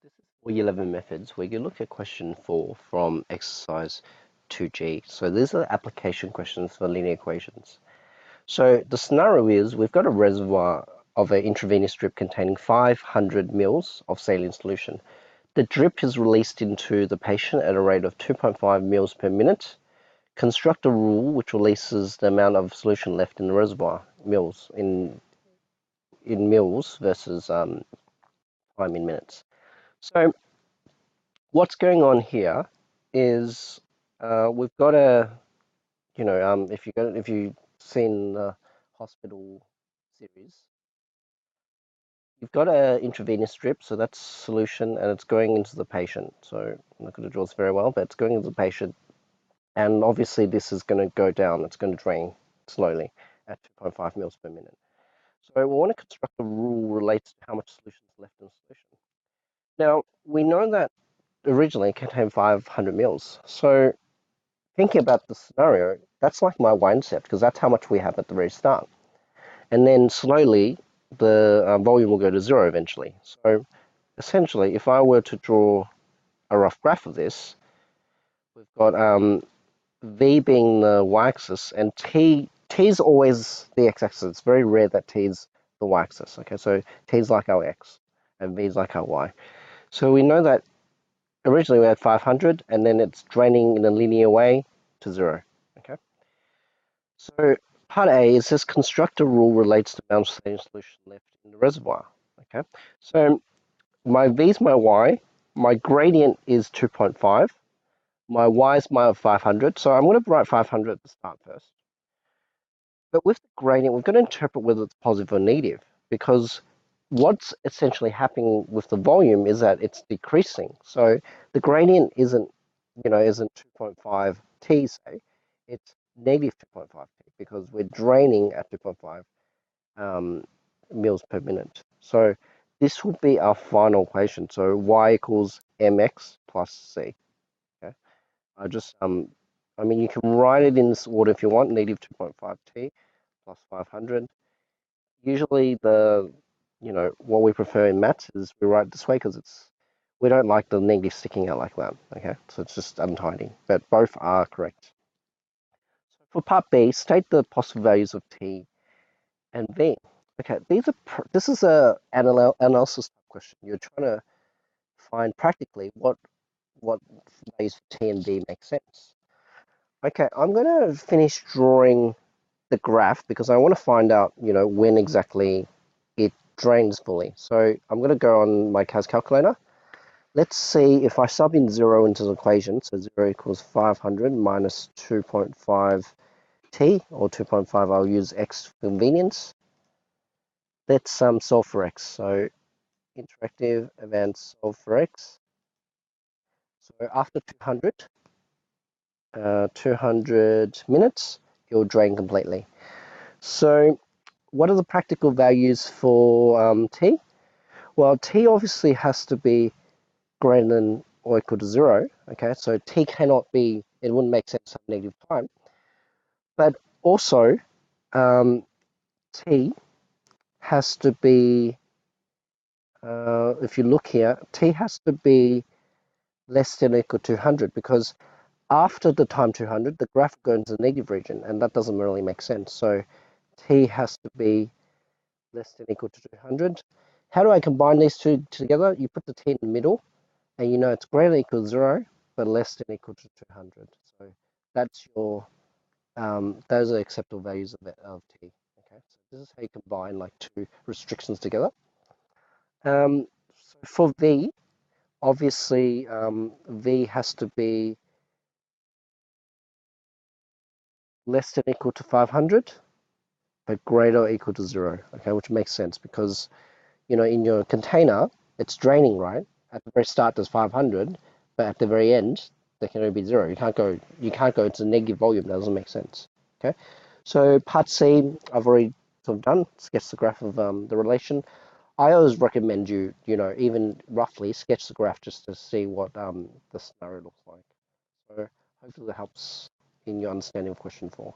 This is for year 11 methods where you look at question 4 from exercise 2G. So these are application questions for linear equations. So the scenario is we've got a reservoir of an intravenous drip containing 500 mils of saline solution. The drip is released into the patient at a rate of 2.5 mils per minute. Construct a rule which releases the amount of solution left in the reservoir, mils in mils versus time in minutes. So what's going on here is we've got a if you've seen the hospital series, you've got a intravenous strip, so that's solution and it's going into the patient. So I'm not going to draw this very well, but it's going into the patient, and obviously this is going to go down. It's going to drain slowly at 2.5 mils per minute. So we want to construct a rule related to how much solution is left in the solution. Now we know that originally it contained 500 mils, so thinking about the scenario, that's like my y-intercept because that's how much we have at the very start. And then slowly the volume will go to zero eventually. So essentially, if I were to draw a rough graph of this, we've got V being the y-axis and T is always the x-axis. It's very rare that T is the y-axis. Okay, so T is like our x and V is like our y. So we know that originally we had 500 and then it's draining in a linear way to zero. Okay. So part A is this construct a rule relates to amount of saline solution left in the reservoir. Okay. So my V is my Y, my gradient is 2.5, my Y is my 500. So I'm going to write 500 at the start first. But with the gradient, we've got to interpret whether it's positive or negative because what's essentially happening with the volume is that it's decreasing. So the gradient isn't 2.5 T, say, it's negative 2.5 T because we're draining at 2.5 mils per minute. So this would be our final equation. So y equals mx plus c. Okay. I mean, you can write it in this order if you want, negative 2.5 T plus 500. Usually what we prefer in maths is we write it this way because we don't like the negative sticking out like that. Okay, so it's just untidy, but both are correct. So for part B, state the possible values of T and V. Okay, this is an analysis question. You're trying to find practically what values for T and V make sense. Okay, I'm going to finish drawing the graph because I want to find out, when exactly it drains fully. So I'm going to go on my CAS calculator. Let's see if I sub in 0 into the equation. So 0 equals 500 minus 2.5 T, or 2.5, I'll use X for convenience. Let's solve for X. So interactive advanced solve for X. So after 200 minutes, it will drain completely. So what are the practical values for T? Well, T obviously has to be greater than or equal to 0. Okay, so T cannot be, it wouldn't make sense to have negative time. But also, T has to be, if you look here, T has to be less than or equal to 200 because after the time 200, the graph goes into the negative region, and that doesn't really make sense. So T has to be less than or equal to 200. How do I combine these two together? You put the T in the middle, and you know it's greater than or equal to 0, but less than or equal to 200. So that's your, those are acceptable values of T. Okay, so this is how you combine like two restrictions together. So for V, obviously V has to be less than or equal to 500, but greater or equal to 0. Okay, which makes sense because in your container it's draining, right? At the very start there's 500, but at the very end there can only be 0. You can't go into negative volume. That doesn't make sense. Okay, so part C I've already sort of done. Sketch the graph of the relation. I always recommend you even roughly sketch the graph just to see what the scenario looks like. So hopefully that helps in your understanding of question 4.